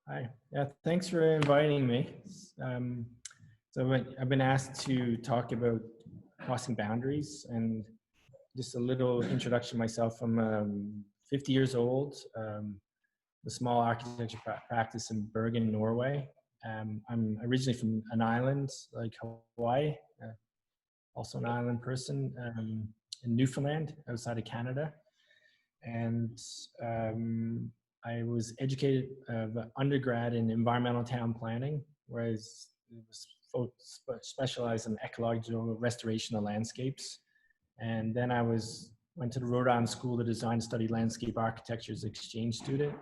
Hi. Yeah, thanks for inviting me. Um, I've been asked to talk about crossing boundaries and just a little introduction myself. I'm 50 years old, a small architecture practice in Bergen, Norway. I'm originally from an island like Hawaii, also an island person in Newfoundland outside of Canada. And I was educated undergrad in environmental town planning, where I was specialized in ecological restoration of landscapes. And then went to the Rhode Island School of Design to study landscape architecture as an exchange student.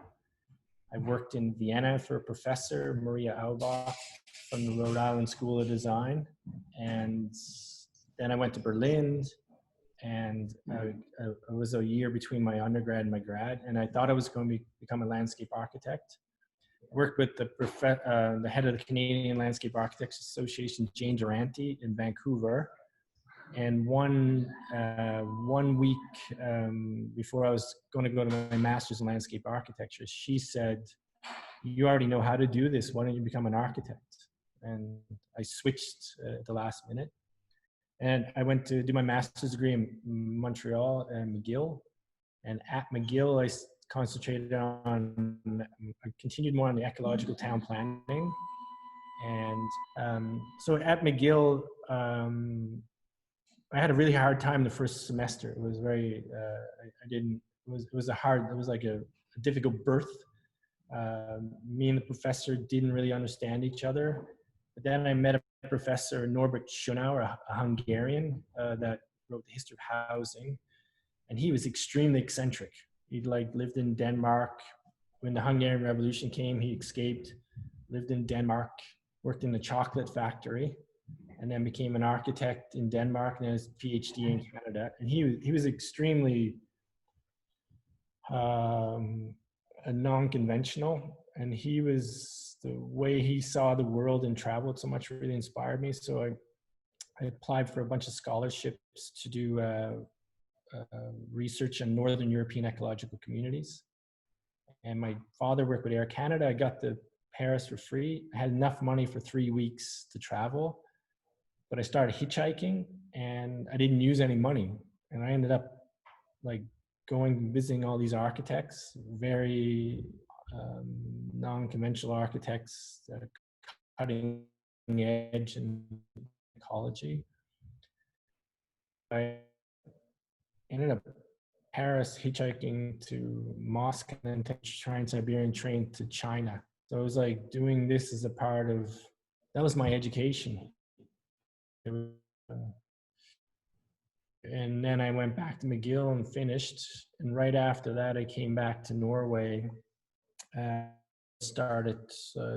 I worked in Vienna for a professor, Maria Aubach, from the Rhode Island School of Design. And then I went to Berlin, and it was a year between my undergrad and my grad, and I thought I was going to become a landscape architect. Worked with the head of the Canadian Landscape Architects Association, Jane Durante, in Vancouver. And one week before I was going to go to my master's in landscape architecture, she said, "You already know how to do this. Why don't you become an architect?" And I switched at the last minute. And I went to do my master's degree in Montreal and McGill. And at McGill, I concentrated I continued more on the ecological town planning. And so at McGill, I had a really hard time the first semester. It was very, I didn't, it was like a difficult birth. Me and the professor didn't really understand each other. But then I met a professor, Norbert Schönauer, a Hungarian that wrote the history of housing. And he was extremely eccentric. He lived in Denmark. When the Hungarian Revolution came, he escaped, lived in Denmark, worked in a chocolate factory, and then became an architect in Denmark and his PhD in Canada. And he was extremely non-conventional, and the way he saw the world and traveled so much really inspired me. So I applied for a bunch of scholarships to do research on Northern European ecological communities. And my father worked with Air Canada. I got to Paris for free. I had enough money for 3 weeks to travel, but I started hitchhiking and I didn't use any money. And I ended up visiting all these architects, very non-conventional architects that are cutting edge in ecology. I ended up Paris hitchhiking to Moscow and then Trans-Siberian train to China. So I was doing this as a part of, that was my education. And then I went back to McGill and finished. And right after that, I came back to Norway and started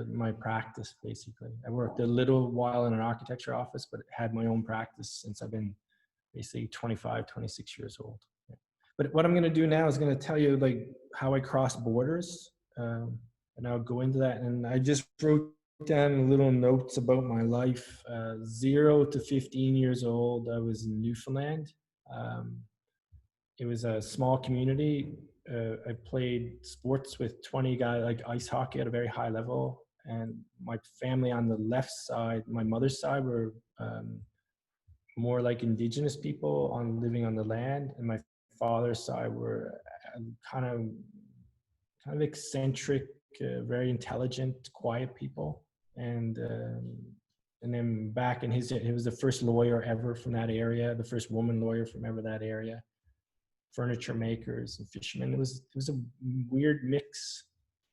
my practice, basically. I worked a little while in an architecture office, but had my own practice since I've been basically 25, 26 years old. But what I'm going to do now is going to tell you how I cross borders, and I'll go into that. And I just wrote down little notes about my life. 0 to 15 years old, I was in Newfoundland. It was a small community. I played sports with 20 guys, like ice hockey at a very high level. And my family on the left side, my mother's side, were more like indigenous people living on the land, and my father's side were kind of eccentric, very intelligent, quiet people. And then back in he was the first lawyer ever from that area, the first woman lawyer from ever that area, furniture makers and fishermen. It was a weird mix,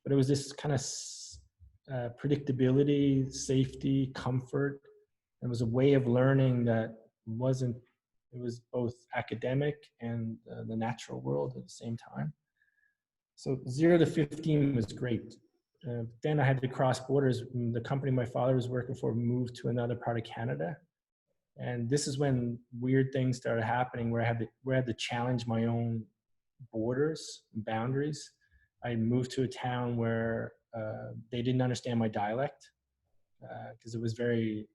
but it was this kind of predictability, safety, comfort. It was a way of learning that it was both academic and the natural world at the same time. So 0 to 15 was great. Then I had to cross borders. The company my father was working for moved to another part of Canada. And this is when weird things started happening where I had to challenge my own borders and boundaries. I moved to a town where they didn't understand my dialect because it was very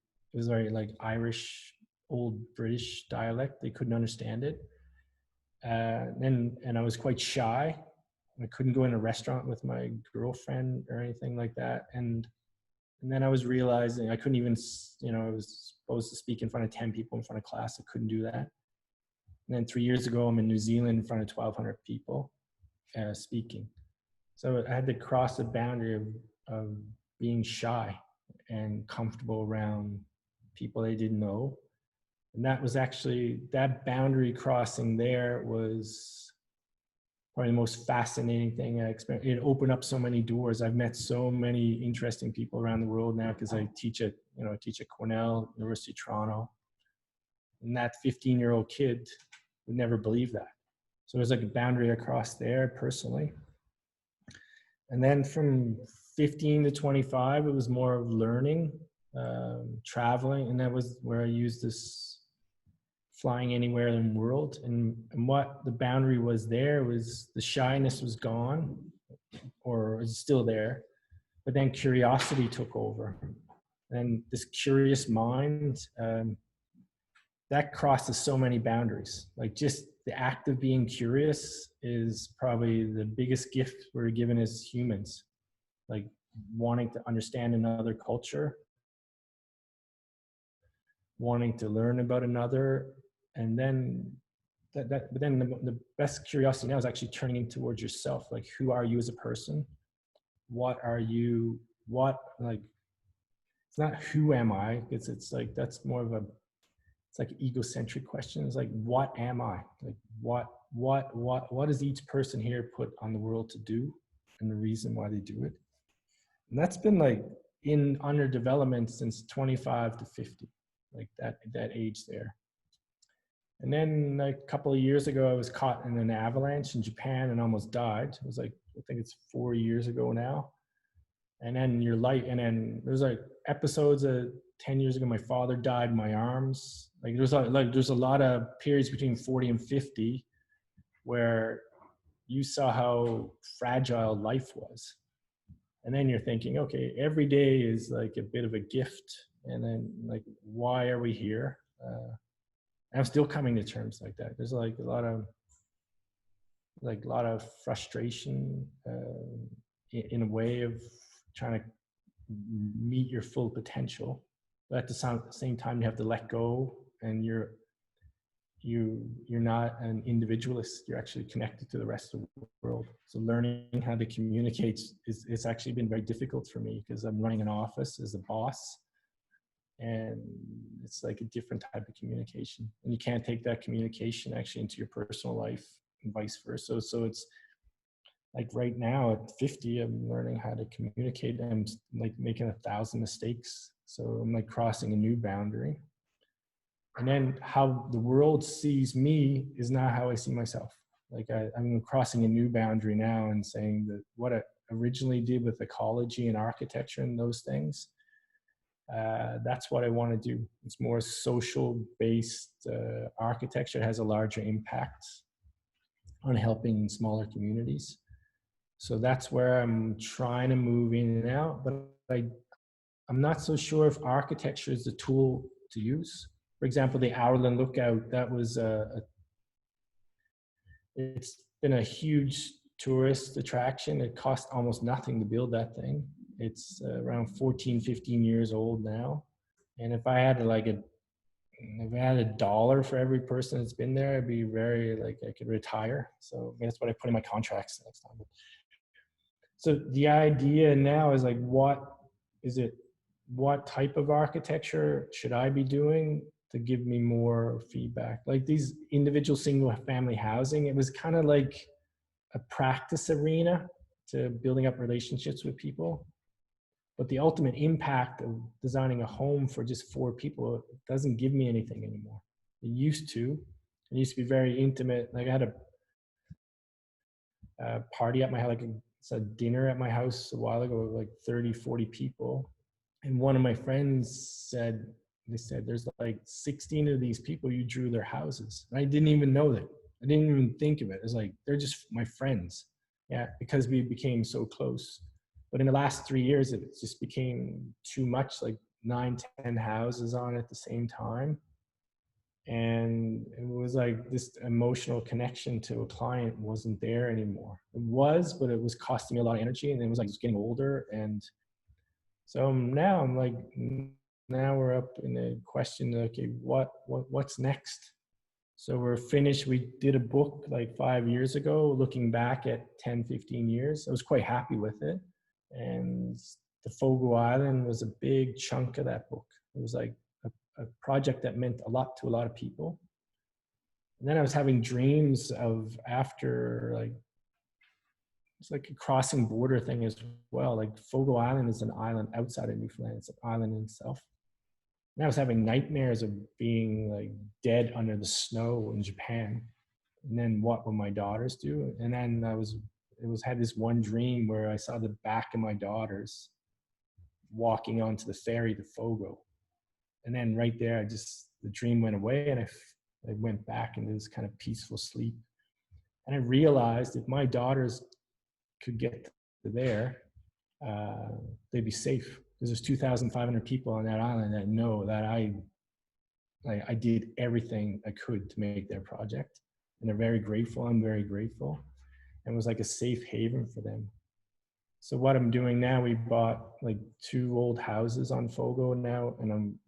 Irish, old British dialect. They couldn't understand it. And I was quite shy. I couldn't go in a restaurant with my girlfriend or anything like that. And then I was realizing I couldn't even, I was supposed to speak in front of 10 people in front of class. I couldn't do that. And then 3 years ago, I'm in New Zealand in front of 1,200 people speaking. So I had to cross the boundary of being shy and comfortable around people I didn't know. And that was actually, that boundary crossing there was probably the most fascinating thing I experienced. It opened up so many doors. I've met so many interesting people around the world now because I teach at Cornell, University of Toronto. And that 15-year-old kid would never believe that. So there's like a boundary across there personally. And then from 15 to 25, it was more of learning, traveling. And that was where I used this flying anywhere in the world. And what the boundary was there was the shyness was gone, or is still there, but then curiosity took over. And this curious mind, that crosses so many boundaries. Like just the act of being curious is probably the biggest gift we're given as humans. Like wanting to understand another culture, wanting to learn about another, and then but then the best curiosity now is actually turning in towards yourself. Like, who are you as a person? What are you? What, like, it's not who am I? It's like, that's more of a, it's like an egocentric question. It's like, what am I? Like, what does each person here put on the world to do, and the reason why they do it? And that's been like under development since 25 to 50, like that age there. And then like a couple of years ago, I was caught in an avalanche in Japan and almost died. It was like, I think it's 4 years ago now. And then and then there's like episodes of 10 years ago, my father died in my arms. Like there's a lot of periods between 40 and 50 where you saw how fragile life was. And then you're thinking, okay, every day is like a bit of a gift. And then like, why are we here? I'm still coming to terms like that. There's like a lot of frustration in a way of trying to meet your full potential. But at the same time, you have to let go, and you're not an individualist. You're actually connected to the rest of the world. So learning how to communicate it's actually been very difficult for me, because I'm running an office as a boss. And it's like a different type of communication, and you can't take that communication actually into your personal life and vice versa. So it's like right now at 50, I'm learning how to communicate. I'm like making 1,000 mistakes. So I'm like crossing a new boundary. And then how the world sees me is not how I see myself. Like I'm crossing a new boundary now and saying that what I originally did with ecology and architecture and those things, that's what I want to do. It's more social-based architecture. It has a larger impact on helping smaller communities. So that's where I'm trying to move in and out. But I'm not so sure if architecture is the tool to use. For example, the Ireland Lookout, that was it's been a huge tourist attraction. It cost almost nothing to build that thing. It's around 14, 15 years old now. And if I had $1 for every person that's been there, I'd be I could retire. So that's what I put in my contracts next time. So the idea now is like, what type of architecture should I be doing to give me more feedback? Like these individual single family housing, it was kind of like a practice arena to building up relationships with people. But the ultimate impact of designing a home for just 4 people doesn't give me anything anymore. It used to be very intimate. Like I had a party at my house, a dinner at my house a while ago with like 30, 40 people. And one of my friends said, there's like 16 of these people you drew their houses. And I didn't even know that. I didn't even think of it. It's like, they're just my friends. Yeah, because we became so close. But in the last 3 years, it just became too much, like 9, 10 houses on at the same time. And it was like this emotional connection to a client wasn't there anymore. It was, but it was costing me a lot of energy, and it was like just getting older. And so now I'm like, now we're up in the question, okay, what's next? So we're finished. We did a book like 5 years ago, looking back at 10, 15 years. I was quite happy with it. And the Fogo Island was a big chunk of that book. It was like a project that meant a lot to a lot of people. And then I was having dreams of, after, like, it's like a crossing border thing as well. Like Fogo Island is an island outside of Newfoundland. It's an island in itself. And I was having nightmares of being like dead under the snow in Japan. And then what will my daughters do? And then had this one dream where I saw the back of my daughters walking onto the ferry to Fogo. And then right there, the dream went away, and I went back into this kind of peaceful sleep. And I realized if my daughters could get to there, they'd be safe. Because there's 2,500 people on that island that know that I did everything I could to make their project. And they're very grateful. I'm very grateful. And it was like a safe haven for them. So what I'm doing now, we bought like 2 old houses on Fogo now, and I'm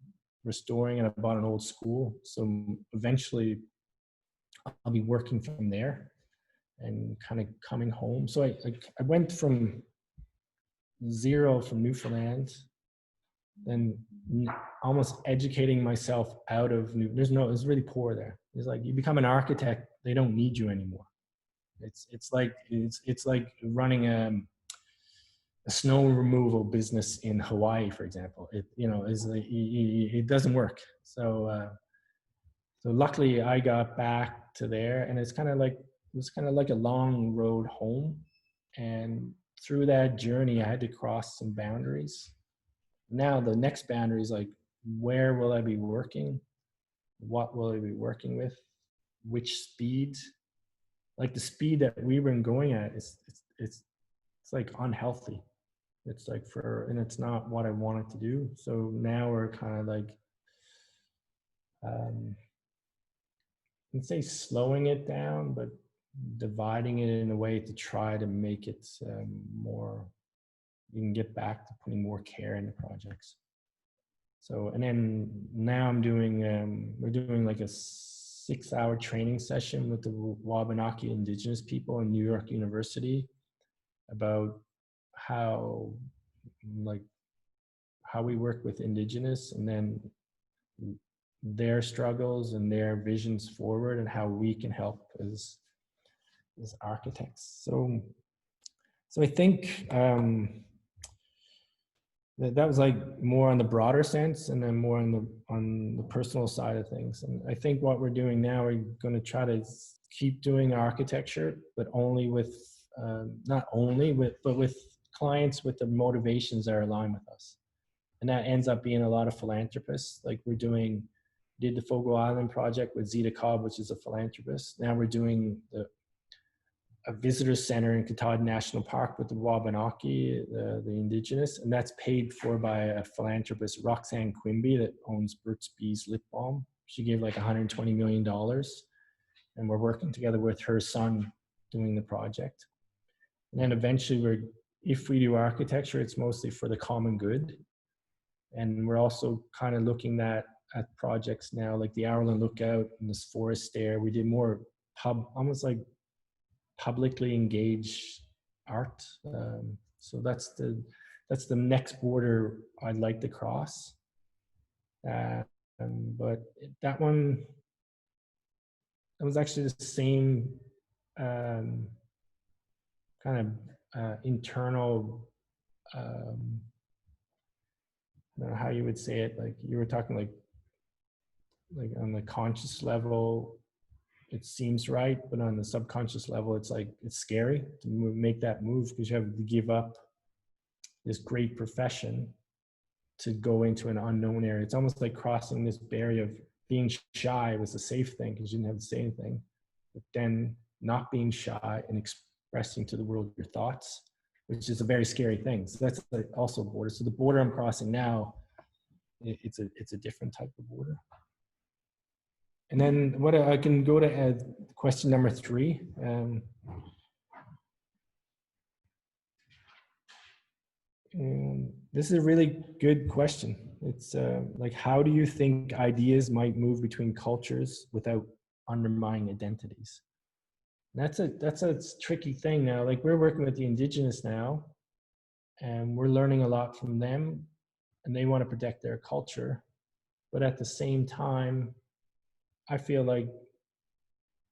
restoring, and I bought an old school. So eventually I'll be working from there and kind of coming home. So I went from zero from Newfoundland, then almost educating myself out of it's really poor there. It's like you become an architect, they don't need you anymore. It's like running a snow removal business in Hawaii, for example. It doesn't work. So luckily I got back to there, and it was kind of like a long road home. And through that journey, I had to cross some boundaries. Now the next boundary is like, where will I be working? What will I be working with? Which speed? Like the speed that we were going at it's like unhealthy. It's like and it's not what I wanted to do. So now we're kind of like, I'd say slowing it down, but dividing it in a way to try to make it more, you can get back to putting more care into projects. So, and then now we're doing like a 6-hour training session with the Wabanaki Indigenous people in New York University about how we work with Indigenous, and then their struggles and their visions forward, and how we can help as architects. So I think that was like more on the broader sense, and then more on the personal side of things. And I think what we're doing now, we're going to try to keep doing architecture, but only with but with clients with the motivations that are aligned with us. And that ends up being a lot of philanthropists. Like did the Fogo Island project with Zita Cobb, which is a philanthropist. Now we're doing a visitor center in Todd National Park with the Wabanaki, the Indigenous, and that's paid for by a philanthropist, Roxanne Quimby, that owns Burt's Bees Lip Balm. She gave like $120 million, and we're working together with her son doing the project. And then eventually if we do architecture, it's mostly for the common good. And we're also kind of looking at projects now, like the Ireland Lookout and this forest stair. We did more almost like publicly engaged art. So that's the next border I'd like to cross. But that one, it was actually the same kind of internal, I don't know how you would say it. Like you were talking like on the conscious level, it seems right, but on the subconscious level, it's scary to make that move, because you have to give up this great profession to go into an unknown area. It's almost like crossing this barrier of being shy was a safe thing because you didn't have to say anything, but then not being shy and expressing to the world your thoughts, which is a very scary thing. So that's also a border. So the border I'm crossing now, it's a different type of border. And then what I can go to question number 3. And this is a really good question. It's like, how do you think ideas might move between cultures without undermining identities? And that's a tricky thing now. Like, we're working with the indigenous now, and we're learning a lot from them, and they want to protect their culture. But at the same time, I feel like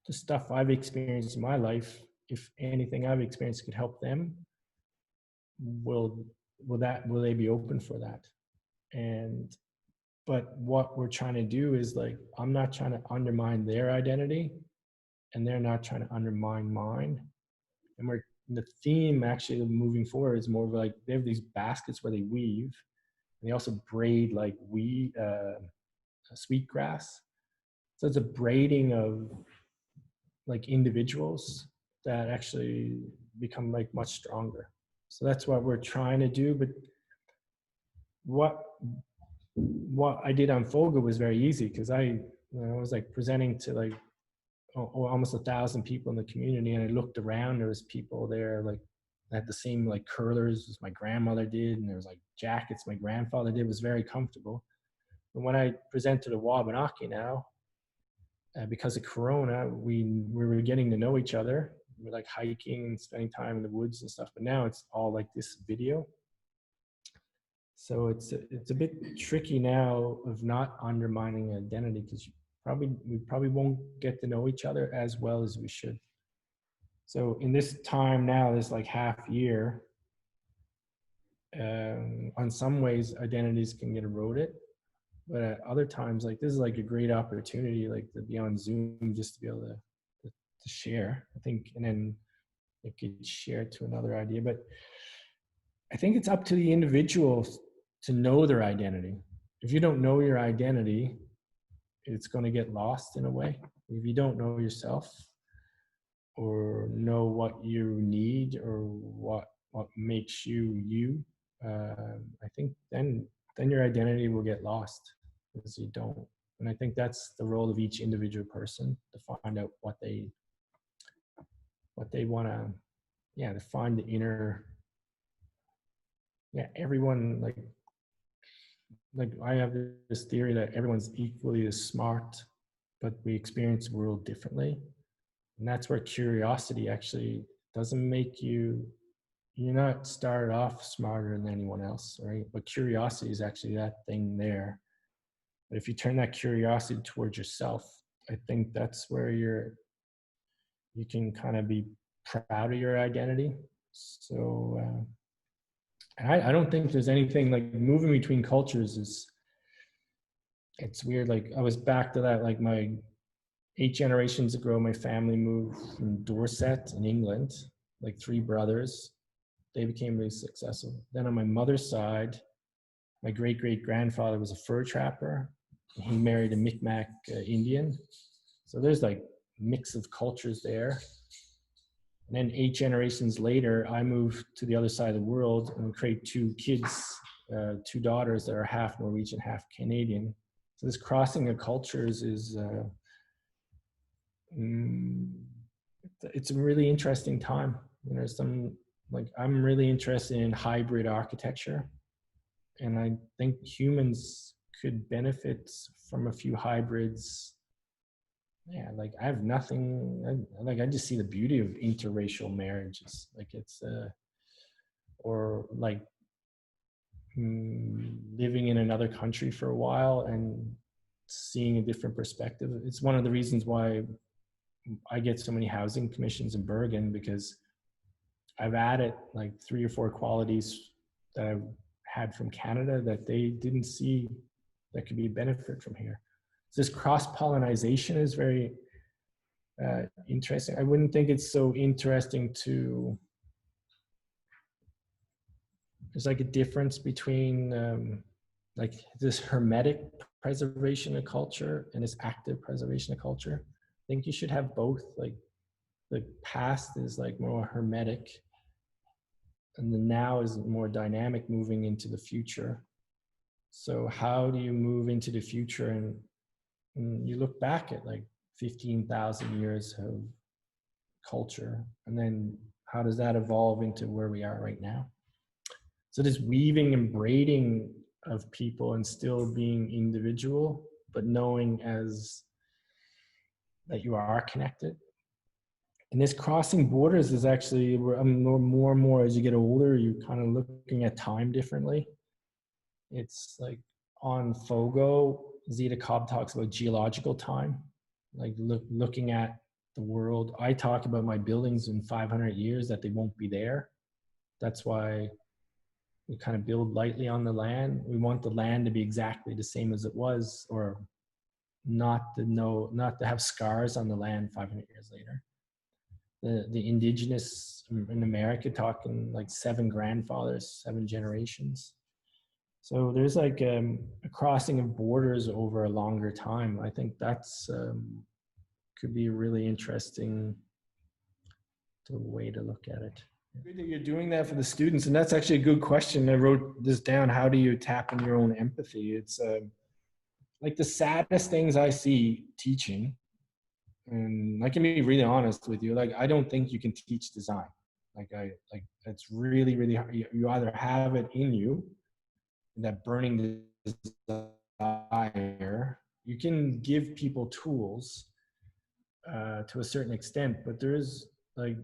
the stuff I've experienced in my life, if anything I've experienced could help them, will they be open for that? And but what we're trying to do is, like, I'm not trying to undermine their identity, and they're not trying to undermine mine. And the theme actually moving forward is more of like, they have these baskets where they weave, and they also braid like sweetgrass. So it's a braiding of like individuals that actually become like much stronger. So that's what we're trying to do. But what I did on Folga was very easy, because I was like presenting to like almost 1,000 people in the community, and I looked around, there was people there like had the same like curlers as my grandmother did, and there was like jackets my grandfather did. It was very comfortable. And when I present to the Wabanaki now, because of Corona, we were getting to know each other. We're like hiking and spending time in the woods and stuff. But now it's all like this video. So it's a bit tricky now of not undermining identity, because we probably won't get to know each other as well as we should. So in this time now, this like half year, on some ways identities can get eroded, but at other times, like, this is like a great opportunity, like, to be on Zoom, just to be able to share, I think. And then it could share to another idea. But I think it's up to the individual to know their identity. If you don't know your identity, it's going to get lost in a way. If you don't know yourself, or know what you need, or what makes you, I think then your identity will get lost, because you don't. And I think that's the role of each individual person, to find out what they want to, to find the inner, everyone, like I have this theory that everyone's equally as smart, but we experience the world differently. And that's where curiosity actually doesn't make you're not started off smarter than anyone else, right? But curiosity is actually that thing there. But if you turn that curiosity towards yourself, I think that's where you can kind of be proud of your identity. So I don't think there's anything like moving between cultures it's weird. Like, I was back to that, like, my 8 generations ago, my family moved from Dorset in England, like 3 brothers. They became really successful. Then on my mother's side, my great-great-grandfather was a fur trapper. He married a Micmac Indian. So there's like mix of cultures there. And then 8 generations later, I moved to the other side of the world and create 2 kids, 2 daughters that are half Norwegian, half Canadian. So this crossing of cultures is, it's a really interesting time. I'm really interested in hybrid architecture. And I think humans could benefit from a few hybrids. Yeah, like, I have nothing, I just see the beauty of interracial marriages. Like, it's, or like living in another country for a while and seeing a different perspective. It's one of the reasons why I get so many housing commissions in Bergen, because I've added like 3 or 4 qualities that I've had from Canada that they didn't see that could be a benefit from here. So this cross-pollination is very interesting. I wouldn't think it's so interesting there's like a difference between like this hermetic preservation of culture and this active preservation of culture. I think you should have both. Like, the past is like more hermetic, and the now is more dynamic, moving into the future. So how do you move into the future and And you look back at like 15,000 years of culture, and then how does that evolve into where we are right now? So this weaving and braiding of people and still being individual, but knowing as that you are connected. And this crossing borders is actually where more and more as you get older, you kind of looking at time differently. It's like on Fogo, Zeta Cobb talks about geological time, like looking at the world. I talk about my buildings in 500 years that they won't be there. That's why we kind of build lightly on the land. We want the land to be exactly the same as it was, or not to have scars on the land 500 years later. The indigenous in America talking like 7 grandfathers, 7 generations. So there's like a crossing of borders over a longer time. I think that's could be a really interesting way to look at it. Good that you're doing that for the students, and that's actually a good question. I wrote this down. How do you tap in your own empathy? It's like the saddest things I see teaching, and I can be really honest with you. Like, I don't think you can teach design. Like it's really, really hard. You either have it in you, that burning desire. You can give people tools to a certain extent, but there's like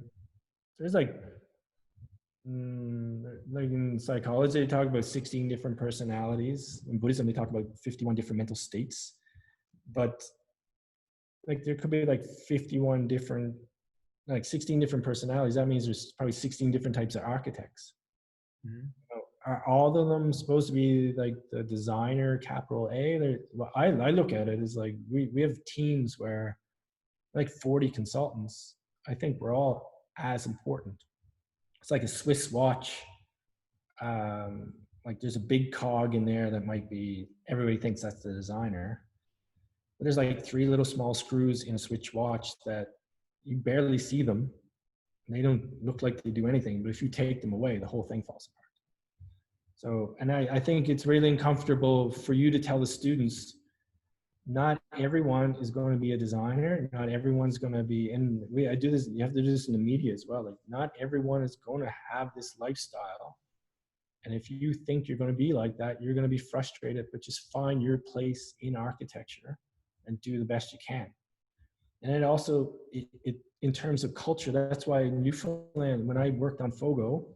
in psychology they talk about 16 different personalities. In Buddhism they talk about 51 different mental states, but like there could be like 51 different, like 16 different personalities. That means there's probably 16 different types of architects. Mm-hmm. Are all of them supposed to be like the designer, capital A? Well, I look at it as like we have teams where like 40 consultants. I think we're all as important. It's like a Swiss watch. Like there's a big cog in there that might be, everybody thinks that's the designer. But there's like 3 little small screws in a Swiss watch that you barely see them. They don't look like they do anything, but if you take them away, the whole thing falls apart. So, and I think it's really uncomfortable for you to tell the students, not everyone is going to be a designer. Not everyone's going to be, and I do this, you have to do this in the media as well. Like not everyone is going to have this lifestyle. And if you think you're going to be like that, you're going to be frustrated, but just find your place in architecture and do the best you can. And it also, in terms of culture, that's why in Newfoundland, when I worked on Fogo,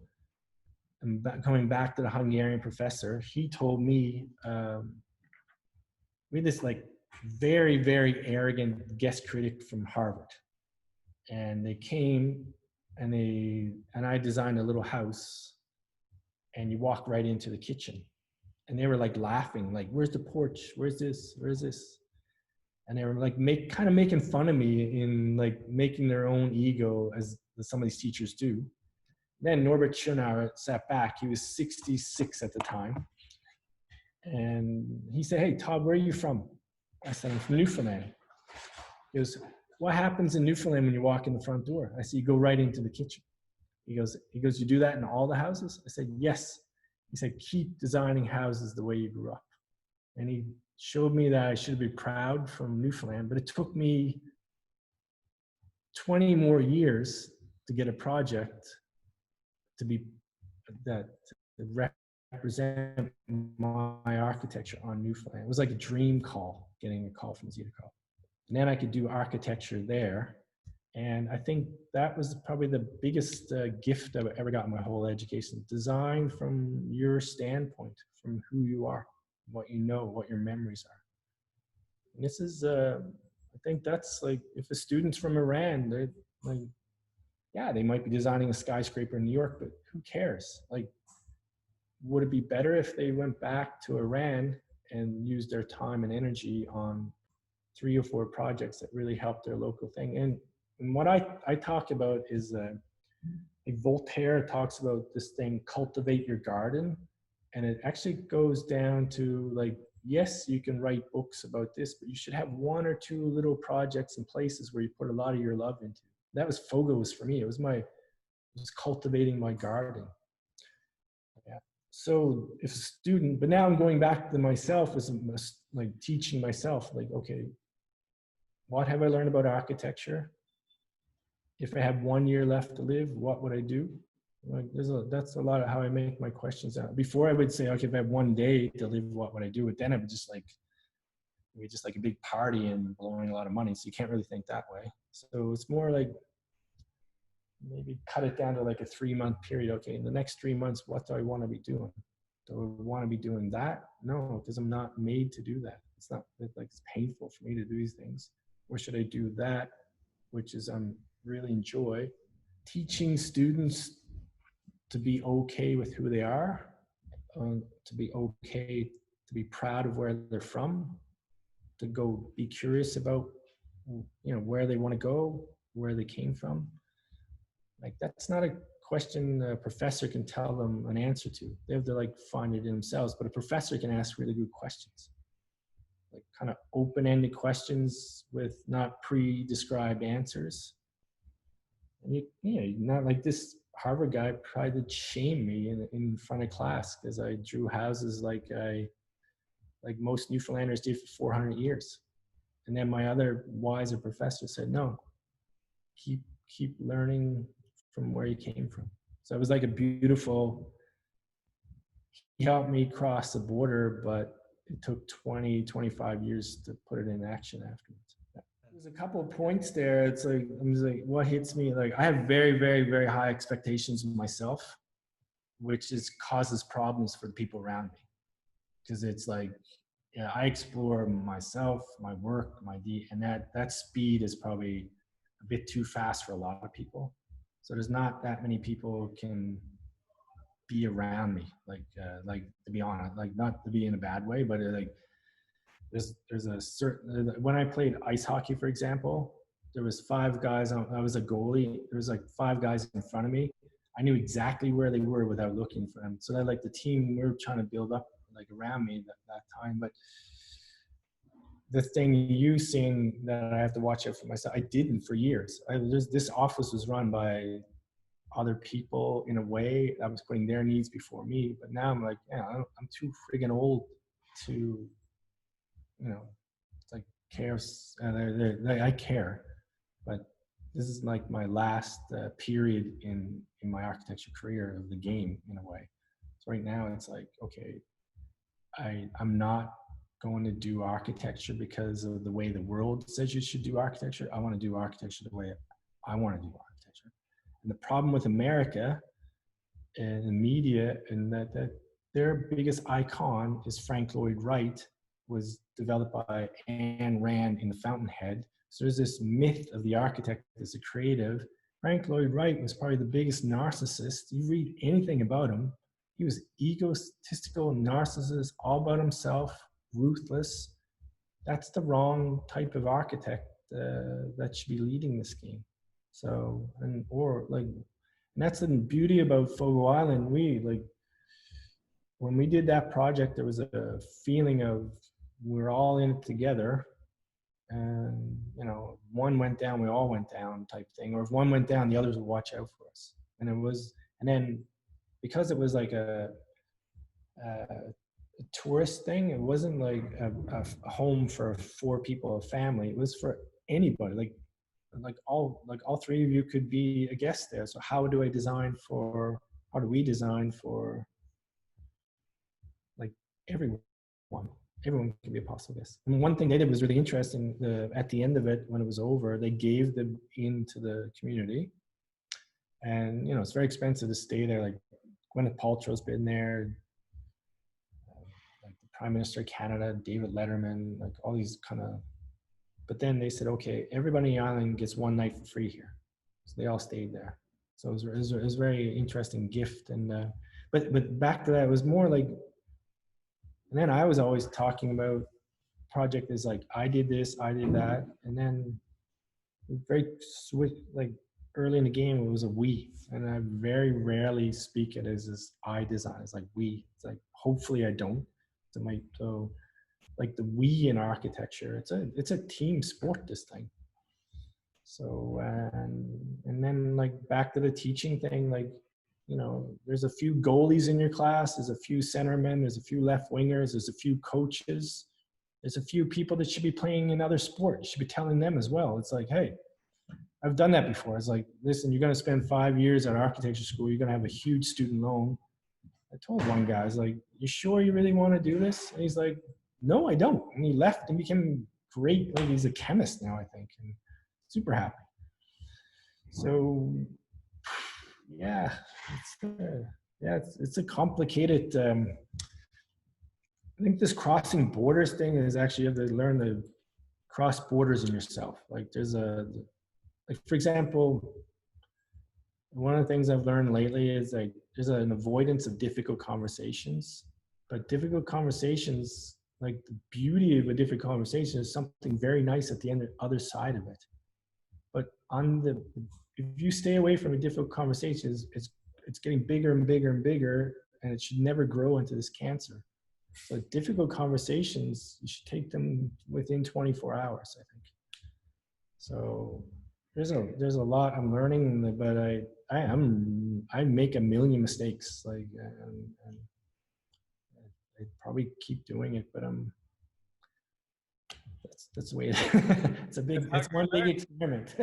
and coming back to the Hungarian professor, he told me, we had this like very, very arrogant guest critic from Harvard. And they came and I designed a little house, and you walk right into the kitchen. And they were like laughing, like, where's the porch? Where's this? Where's this? And they were like kind of making fun of me in like making their own ego, as some of these teachers do. Then Norbert Schönauer sat back. He was 66 at the time. And he said, hey, Todd, where are you from? I said, I'm from Newfoundland. He goes, what happens in Newfoundland when you walk in the front door? I said, you go right into the kitchen. He goes, you do that in all the houses? I said, yes. He said, keep designing houses the way you grew up. And he showed me that I should be proud from Newfoundland, but it took me 20 more years to get a project to represent my architecture on Newfoundland. It was like a dream call, getting a call from Zeta Cobb. And then I could do architecture there. And I think that was probably the biggest gift I've ever got in my whole education. Design from your standpoint, from who you are, what you know, what your memories are. And this is, I think that's like, if the students from Iran, they're like, yeah, they might be designing a skyscraper in New York, but who cares? Like, would it be better if they went back to Iran and used their time and energy on 3 or 4 projects that really helped their local thing? And what I talk about is, like Voltaire talks about this thing, cultivate your garden. And it actually goes down to like, yes, you can write books about this, but you should have 1 or 2 little projects and places where you put a lot of your love into. That was Fogo's for me. It was cultivating my garden. Yeah. So if a student, but now I'm going back to myself as like teaching myself, like, okay, what have I learned about architecture? If I have 1 year left to live, what would I do? Like, that's a lot of how I make my questions out. Before I would say, okay, if I have 1 day to live, what would I do? But then I would just like, we just like a big party and blowing a lot of money. So you can't really think that way. So it's more like maybe cut it down to like a 3-month period. Okay, in the next 3 months, what do I want to be doing? Do I want to be doing that? No, because I'm not made to do that. It's not like it's painful for me to do these things. Or should I do that, which is really enjoy teaching students to be okay with who they are, to be okay, to be proud of where they're from, to go be curious about, where they want to go, where they came from. Like, that's not a question a professor can tell them an answer to. They have to like find it in themselves, but a professor can ask really good questions, like kind of open-ended questions with not pre-described answers. And not like this Harvard guy tried to shame me in front of class because I drew houses like most Newfoundlanders did for 400 years. And then my other wiser professor said, no, keep learning from where you came from. So it was like a beautiful, he helped me cross the border, but it took 20-25 years to put it in action afterwards. There's a couple of points there. It's like, I'm just like, what hits me? Like, I have very, very, very high expectations of myself, which causes problems for the people around me. Because it's like, I explore myself, my work, and that speed is probably a bit too fast for a lot of people. So there's not that many people can be around me, like to be honest, like not to be in a bad way, but like there's a certain, when I played ice hockey, for example, there was 5 guys, I was a goalie, there was like 5 guys in front of me. I knew exactly where they were without looking for them. So that like the team we were trying to build up like around me that time. But the thing you seen that I have to watch out for myself, I didn't for years. This office was run by other people in a way that was putting their needs before me. But now I'm like, I'm too friggin' old to, it's like cares. I care, but this is like my last period in my architecture career of the game in a way. So right now it's like, okay, I'm not going to do architecture because of the way the world says you should do architecture. I want to do architecture the way I want to do architecture. And the problem with America and the media, and that their biggest icon is Frank Lloyd Wright, was developed by Ayn Rand in The Fountainhead. So there's this myth of the architect as a creative. Frank Lloyd Wright was probably the biggest narcissist. You read anything about him, he was egotistical, narcissist, all about himself, ruthless. That's the wrong type of architect that should be leading this game. So, and that's the beauty about Fogo Island. When we did that project, there was a feeling of we're all in it together. And, one went down, we all went down type thing. Or if one went down, the others would watch out for us. And then because it was like a tourist thing, it wasn't like a home for 4 people, a family. It was for anybody. Like all 3 of you could be a guest there. So how do we design for like everyone? Everyone can be a possible guest. And one thing they did was really interesting. At the end of it, when it was over, they gave them into the community. And, it's very expensive to stay there. Like Gwyneth Paltrow's been there, like the Prime Minister of Canada, David Letterman, like all these kind of, but then they said, okay, everybody on the island gets 1 night for free here. So they all stayed there. So it was a very interesting gift. And, but back to that, it was more like, and then I was always talking about project is like, I did this, I did that. And then very swift, like early in the game, it was a we. And I very rarely speak it as this I design. It's like we. It's like, hopefully I don't. So like the we in architecture, it's a team sport, this thing. So, and then like back to the teaching thing, like, there's a few goalies in your class, there's a few centermen, there's a few left wingers, there's a few coaches. There's a few people that should be playing another sport. You should be telling them as well. It's like, hey, I've done that before. It's like, listen, you're going to spend 5 years at architecture school. You're going to have a huge student loan. I told one guy, I was like, you sure you really want to do this? And he's like, no, I don't. And he left and became great. Like, he's a chemist now, I think, and super happy. So, yeah, it's a complicated. I think this crossing borders thing is actually, you have to learn to cross borders in yourself. Like like for example, one of the things I've learned lately is like there's an avoidance of difficult conversations. But difficult conversations, like the beauty of a difficult conversation is something very nice at the other side of it. But if you stay away from a difficult conversation, it's getting bigger and bigger and bigger, and it should never grow into this cancer. So difficult conversations, you should take them within 24 hours, I think. So there's a lot I'm learning, but I make a million mistakes, like, and I probably keep doing it, but that's the way it's one big experiment.